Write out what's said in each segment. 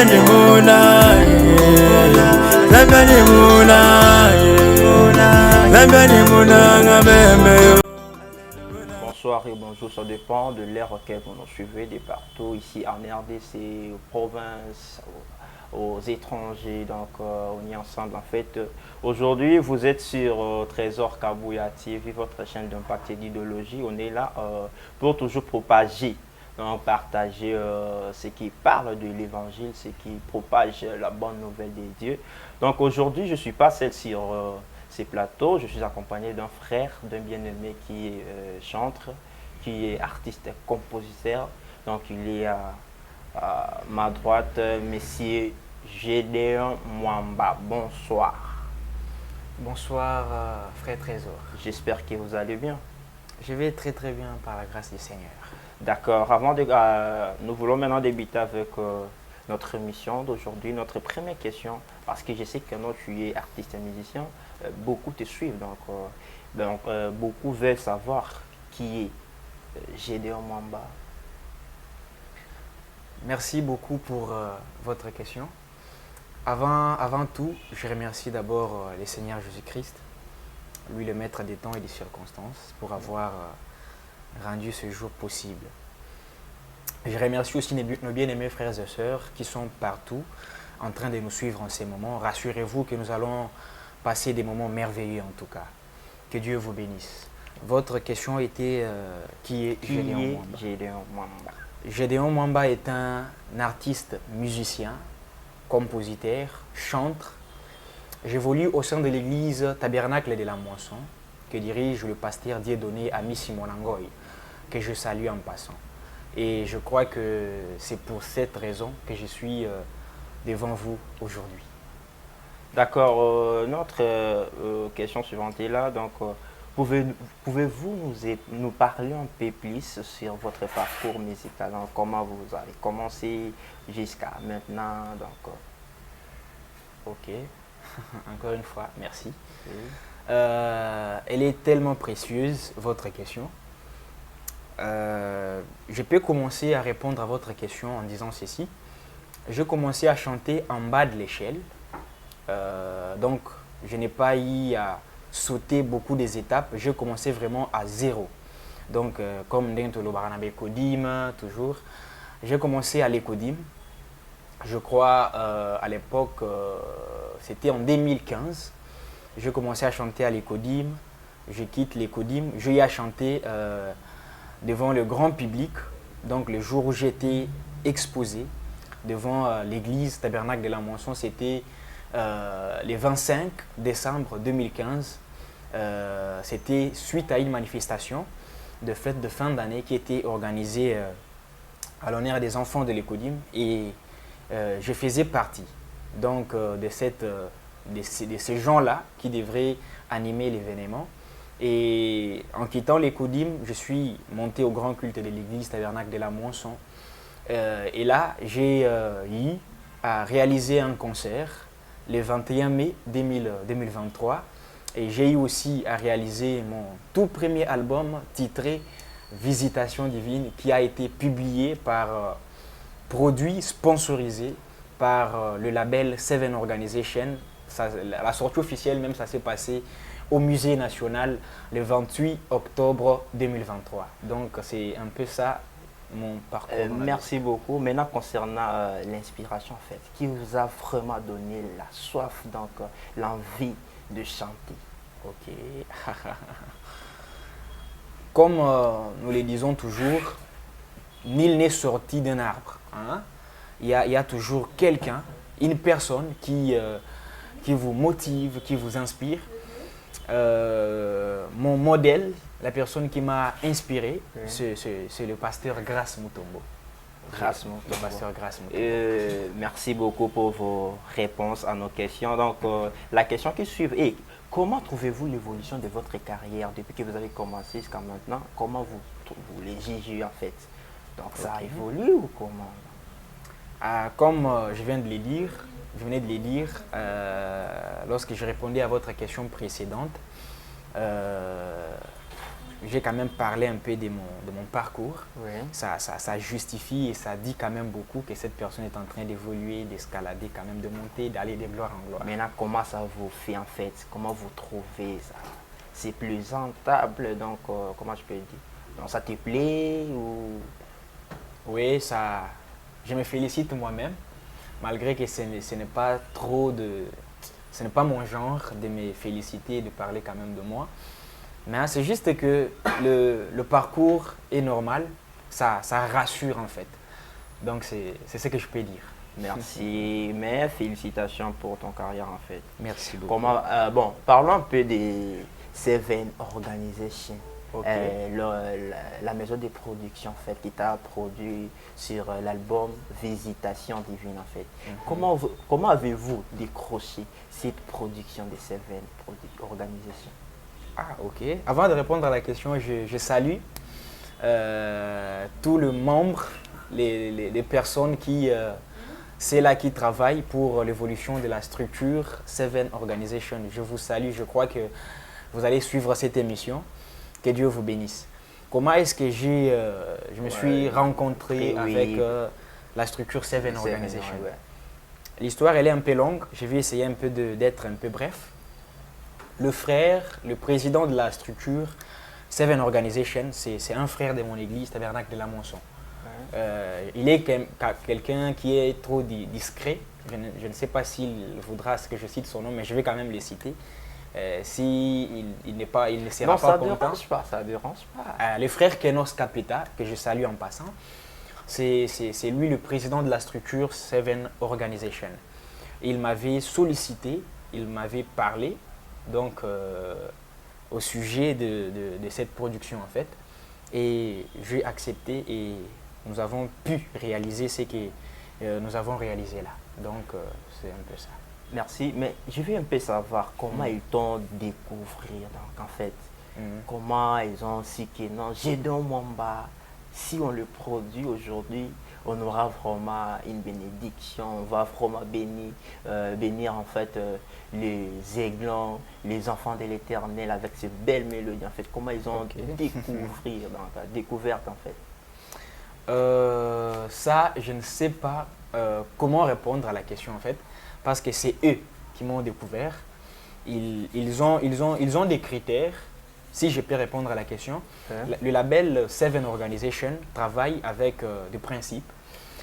Bonsoir et bonjour, ça dépend de l'ère auquel vous nous suivez, de partout, ici en RDC, aux provinces, aux étrangers, donc on est ensemble en fait. Aujourd'hui, vous êtes sur Trésor Kabouya TV, votre chaîne d'impact et d'idéologie. On est là pour toujours propager, donc partager ce qui parle de l'évangile, ce qui propage la bonne nouvelle des dieux. Donc aujourd'hui, je ne suis pas seul sur ces plateaux, je suis accompagné d'un frère, d'un bien-aimé qui est chantre, qui est artiste et compositeur. Donc il est à ma droite, Monsieur Gédéon Mwamba. Bonsoir. Bonsoir, frère Trésor. J'espère que vous allez bien. Je vais très très bien par la grâce du Seigneur. D'accord. Nous voulons maintenant débuter avec notre émission d'aujourd'hui, notre première question, parce que je sais que non, tu es artiste et musicien, beaucoup te suivent, donc beaucoup veulent savoir qui est Gédéon Mwamba. Merci beaucoup pour votre question. Avant tout, je remercie d'abord le Seigneur Jésus-Christ, lui le maître des temps et des circonstances, pour avoir rendu ce jour possible. Je remercie aussi nos bien-aimés frères et sœurs qui sont partout en train de nous suivre en ces moments. Rassurez-vous que nous allons passer des moments merveilleux en tout cas. Que Dieu vous bénisse. Votre question était qui est Gédéon Mwamba? Gédéon Mwamba est un artiste musicien, compositeur, chantre. J'évolue au sein de l'église Tabernacle de la Moisson que dirige le pasteur Dieudonné Ami Simon Langoy, que je salue en passant. Et je crois que c'est pour cette raison que je suis devant vous aujourd'hui. D'accord. Notre question suivante est là. Donc, pouvez-vous nous parler un peu plus sur votre parcours musical, hein, comment vous avez commencé jusqu'à maintenant, donc, ok, encore une fois, merci. oui. Elle est tellement précieuse, votre question. Je peux commencer à répondre à votre question en disant ceci. Je commençais à chanter en bas de l'échelle, donc je n'ai pas eu à sauter beaucoup des étapes, je commençais vraiment à zéro. Donc, comme dans le Baranabe Kodim, toujours, j'ai commencé à l'Ekodim. Je crois à l'époque, c'était en 2015. Je commençais à chanter à l'Ekodim. Je quitte l'Ekodim. Je y ai chanté devant le grand public. Donc, le jour où j'étais exposé devant l'église Tabernacle de la Moisson, c'était le 25 décembre 2015. C'était suite à une manifestation de fête de fin d'année qui était organisée à l'honneur des enfants de l'Ekodim et je faisais partie donc de ces gens-là qui devraient animer l'événement. Et en quittant l'Ekodim, je suis monté au grand culte de l'église Tabernacle de la Moisson et là j'ai eu à réaliser un concert le 21 mai 2023. Et j'ai eu aussi à réaliser mon tout premier album titré Visitation Divine qui a été publié produit, sponsorisé par le label Seven Organization. La sortie officielle même, ça s'est passé au Musée National le 28 octobre 2023. Donc c'est un peu ça mon parcours. Merci beaucoup. Maintenant concernant l'inspiration en fait, qui vous a vraiment donné la soif, donc l'envie de chanter? Ok. Comme nous le disons toujours, nul n'est sorti d'un arbre. Hein? Il y a toujours quelqu'un, une personne qui vous motive, qui vous inspire. Mon modèle, la personne qui m'a inspiré, c'est le pasteur Grace Mutombo. Le pasteur Grace Mutombo. Merci beaucoup pour vos réponses à nos questions. Donc, la question qui suit est comment trouvez-vous l'évolution de votre carrière depuis que vous avez commencé jusqu'à maintenant? Comment vous les jugez en fait? Donc, ça a évolué ou comment? Comme je venais de le dire lorsque je répondais à votre question précédente, j'ai quand même parlé un peu de mon parcours. Oui. Ça justifie et ça dit quand même beaucoup que cette personne est en train d'évoluer, d'escalader, quand même de monter, d'aller de gloire en gloire. Maintenant, comment ça vous fait en fait? Comment vous trouvez ça? C'est plus rentable, donc comment je peux dire? Donc ça te plaît ou... Oui, ça, je me félicite moi-même, malgré que ce n'est pas trop de... Ce n'est pas mon genre de me féliciter et de parler quand même de moi. Mais c'est juste que le parcours est normal, ça rassure en fait. Donc c'est ce que je peux dire. Merci, mais félicitations pour ton carrière en fait. Merci beaucoup. Comment, bon, parlons un peu des Seven Organization. Ok. La maison de production en fait qui t'a produit sur l'album Visitation Divine en fait. Comment avez-vous décroché cette production des Seven Organization? Ah, ok. Avant de répondre à la question, je salue tous les membres, les personnes qui, c'est là qui travaillent pour l'évolution de la structure Seven Organization. Je vous salue, je crois que vous allez suivre cette émission. Que Dieu vous bénisse. Comment est-ce que je me suis rencontré avec la structure Seven Organization? L'histoire, elle est un peu longue. Je vais essayer un peu d'être un peu bref. Le frère, le président de la structure Seven Organization, c'est un frère de mon église, Tabernacle de la Monson. Il est quelqu'un qui est trop discret. Je ne sais pas s'il voudra que je cite son nom, mais je vais quand même le citer. Il ne sera pas content. Ça ne dérange pas. Le frère Kenos Kapeta, que je salue en passant, c'est lui le président de la structure Seven Organization. Il m'avait sollicité, il m'avait parlé donc, au sujet de cette production en fait. Et j'ai accepté et nous avons pu réaliser ce que nous avons réalisé là. Donc c'est un peu ça. Merci, mais je veux un peu savoir comment ils t'ont découvert, donc en fait, comment ils ont dit que non, Gédéon Mwamba, si on le produit aujourd'hui, on aura vraiment une bénédiction, on va vraiment bénir en fait les aiglons, les enfants de l'Éternel avec ces belles mélodies en fait, comment ils ont découvert en fait. Ça, je ne sais pas comment répondre à la question en fait. Parce que c'est eux qui m'ont découvert. Ils ont des critères. Si je peux répondre à la question, le label Seven Organization travaille avec des principes.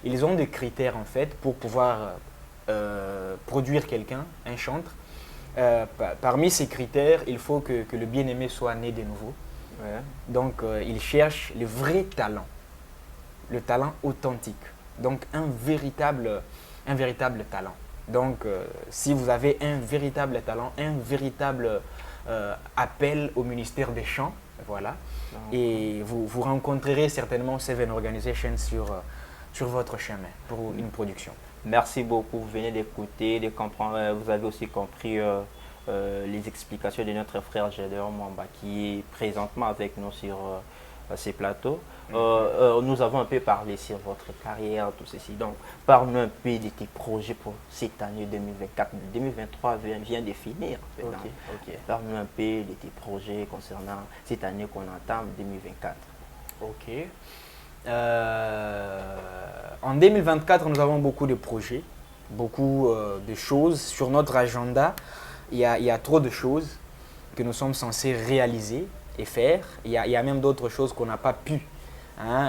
Ils ont des critères en fait pour pouvoir produire quelqu'un, un chantre. Parmi ces critères, il faut que le bien-aimé soit né de nouveau. Donc ils cherchent le vrai talent, le talent authentique. Donc un véritable talent. Donc, si vous avez un véritable talent, un véritable appel au ministère des chants, voilà, et vous rencontrerez certainement Seven Organization sur votre chemin pour une production. Merci beaucoup, vous venez d'écouter, de comprendre, vous avez aussi compris les explications de notre frère Gédéon Mwamba qui est présentement avec nous sur ces plateaux. Nous avons un peu parlé sur votre carrière, tout ceci. Donc, parle-nous un peu de tes projets pour cette année 2024. 2023 vient de finir. En fait, Parle-nous un peu de tes projets concernant cette année qu'on entame, 2024. Ok. En 2024, nous avons beaucoup de projets, beaucoup de choses. Sur notre agenda, il y a trop de choses que nous sommes censés réaliser et faire. Il y a même d'autres choses qu'on n'a pas pu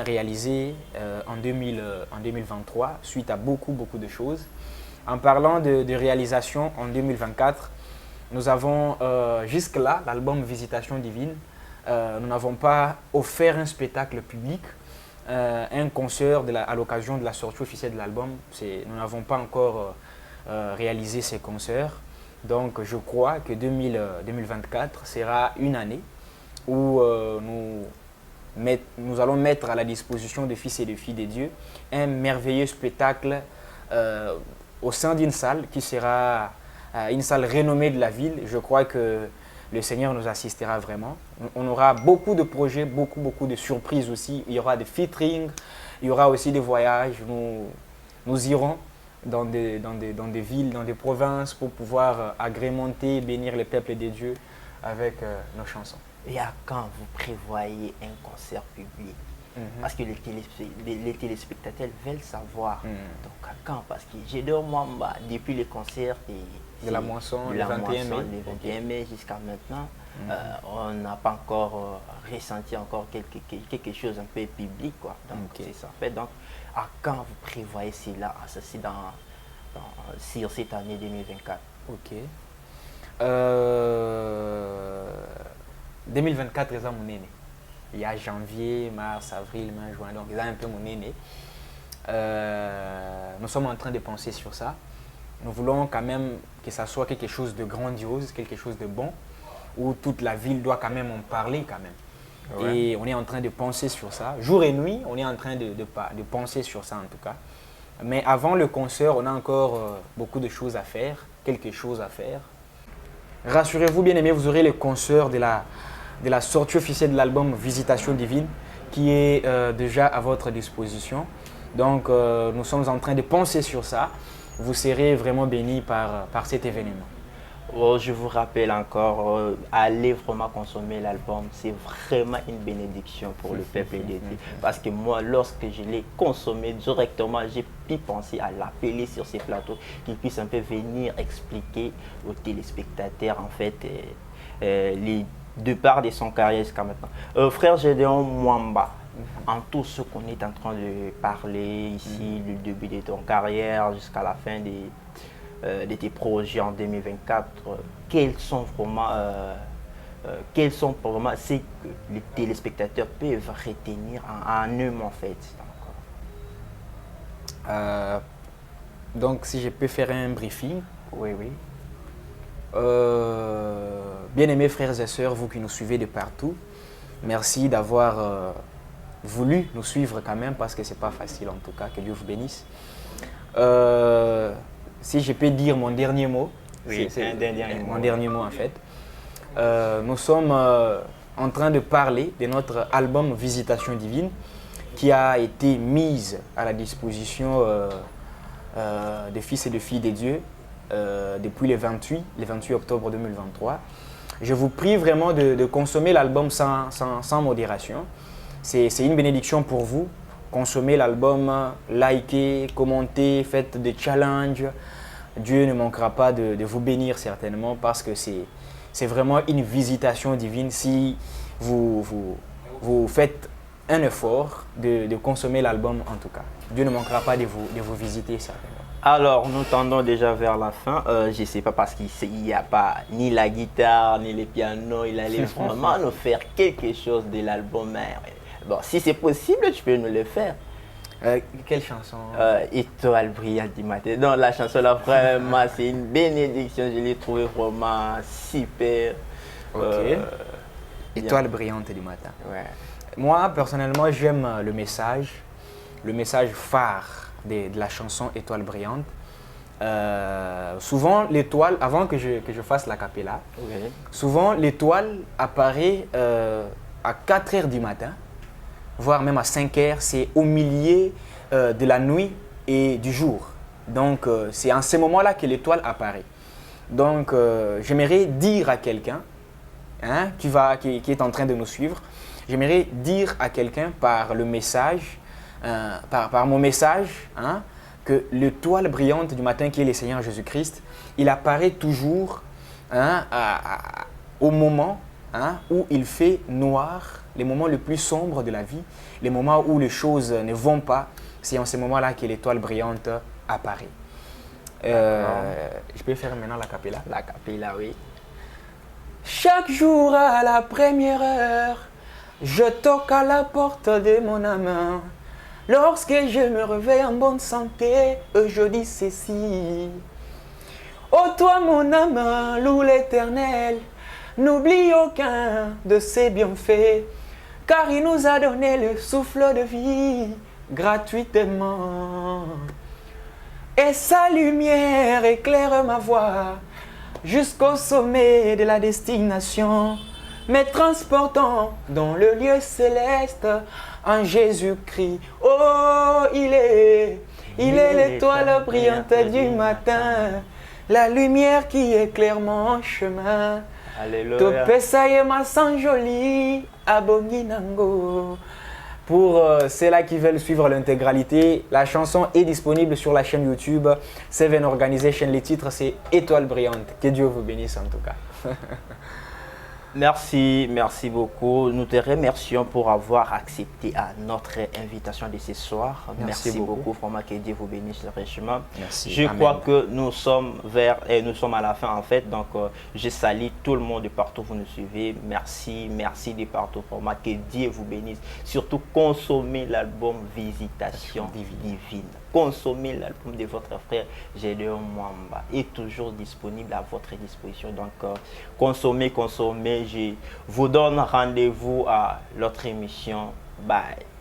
réaliser en 2023 suite à beaucoup de choses. En parlant de réalisation en 2024, nous avons jusque-là l'album Visitation Divine. Nous n'avons pas offert un spectacle public, un concert à l'occasion de la sortie officielle de l'album. Nous n'avons pas encore réalisé ces concerts. Donc je crois que 2024 sera une année où nous allons mettre à la disposition des fils et des filles de Dieu un merveilleux spectacle au sein d'une salle qui sera une salle renommée de la ville. Je crois que le Seigneur nous assistera vraiment. On aura beaucoup de projets, beaucoup de surprises aussi. Il y aura des featuring, il y aura aussi des voyages. Nous irons dans des villes, dans des provinces pour pouvoir agrémenter, bénir les peuples de Dieu avec nos chansons. Et à quand vous prévoyez un concert public? Parce que les téléspectateurs veulent savoir. Donc à quand? Parce que j'ai deux mois depuis les concerts de la moisson, le 21 mai, le 21 mai jusqu'à maintenant, on n'a pas encore ressenti encore quelque chose un peu public, quoi. Donc c'est ça. En fait, donc à quand vous prévoyez cela? C'est sur cette année 2024. Ok. 2024 c'est mon aîné. Il y a janvier, mars, avril, mai, juin, donc il y a un peu mon aîné. Nous sommes en train de penser sur ça. Nous voulons quand même que ça soit quelque chose de grandiose, quelque chose de bon, où toute la ville doit quand même en parler quand même. Ouais. Et on est en train de penser sur ça. Jour et nuit, on est en train de penser sur ça en tout cas. Mais avant le concert, on a encore beaucoup de choses à faire, quelque chose à faire. Rassurez-vous bien aimés, vous aurez le concert de la sortie officielle de l'album Visitation Divine qui est déjà à votre disposition. Donc nous sommes en train de penser sur ça. Vous serez vraiment bénis par cet événement. Oh, je vous rappelle encore, allez vraiment consommer l'album. C'est vraiment une bénédiction pour le peuple de Dieu. Parce que moi, lorsque je l'ai consommé directement, j'ai pu penser à l'appeler sur ces plateaux, qu'il puisse un peu venir expliquer aux téléspectateurs en fait les deux parts de son carrière jusqu'à maintenant. Frère Gédéon Mwamba, en tout ce qu'on est en train de parler ici, du début de ton carrière jusqu'à la fin de tes projets en 2024, quels sont vraiment ce que les téléspectateurs peuvent retenir en eux en fait? Donc si je peux faire un briefing. Oui. Bien-aimés frères et sœurs, vous qui nous suivez de partout, merci d'avoir voulu nous suivre quand même parce que c'est pas facile en tout cas, que Dieu vous bénisse. Si je peux dire mon dernier mot, oui, c'est mon dernier mot en fait. Nous sommes en train de parler de notre album Visitation Divine qui a été mise à la disposition des fils et de filles de Dieu depuis le 28 octobre 2023. Je vous prie vraiment de consommer l'album sans modération. C'est une bénédiction pour vous. Consommez l'album, likez, commentez, faites des challenges. Dieu ne manquera pas de vous bénir certainement parce que c'est vraiment une visitation divine si vous faites un effort de consommer l'album en tout cas. Dieu ne manquera pas de vous visiter certainement. Alors, nous tendons déjà vers la fin. Je ne sais pas parce qu'il n'y a pas ni la guitare, ni le piano. Il allait vraiment nous faire quelque chose de l'album. Bon, si c'est possible, tu peux nous le faire. Quelle chanson? Étoile brillante du matin. Donc la chanson là vraiment c'est une bénédiction. Je l'ai trouvée vraiment super. Ok. Étoile brillante du matin. Ouais. Moi personnellement j'aime le message phare de la chanson Étoile brillante. Souvent l'étoile, avant que je fasse la cappella, souvent l'étoile apparaît à 4 heures du matin. Voire même à 5 heures, c'est au milieu de la nuit et du jour. Donc, c'est en ce moment-là que l'étoile apparaît. Donc, j'aimerais dire à quelqu'un qui est en train de nous suivre, j'aimerais dire à quelqu'un par le message, par mon message, que l'étoile brillante du matin qui est le Seigneur Jésus-Christ, il apparaît toujours au moment où il fait noir, les moments les plus sombres de la vie, les moments où les choses ne vont pas, c'est en ce moment-là que l'étoile brillante apparaît. Je peux faire maintenant la cappella? La cappella, oui. Chaque jour à la première heure, je toque à la porte de mon âme. Lorsque je me réveille en bonne santé, je dis ceci. Oh toi mon âme, loue l'Éternel, n'oublie aucun de ses bienfaits, car il nous a donné le souffle de vie gratuitement. Et sa lumière éclaire ma voie jusqu'au sommet de la destination, me transportant dans le lieu céleste en Jésus-Christ. Oh, il est l'étoile brillante du matin. la lumière qui éclaire mon chemin. Alléluia. Topesa ye masan joli, abongi nango. Pour ceux-là qui veulent suivre l'intégralité, la chanson est disponible sur la chaîne YouTube Seven Organization. Les titres, c'est Étoile brillante. Que Dieu vous bénisse en tout cas. Merci, merci beaucoup. Nous te remercions pour avoir accepté à notre invitation de ce soir. Merci beaucoup. Vraiment, que Dieu vous bénisse richement. Merci. Je crois que nous sommes nous sommes à la fin en fait. Donc, je salue tout le monde de partout où vous nous suivez. Merci, merci de partout. Vraiment, que Dieu vous bénisse. Surtout, consommez l'album Visitation Divine. Consommez l'album de votre frère Gédéon Mwamba. Est toujours disponible à votre disposition. Donc, consommez. Je vous donne rendez-vous à l'autre émission. Bye.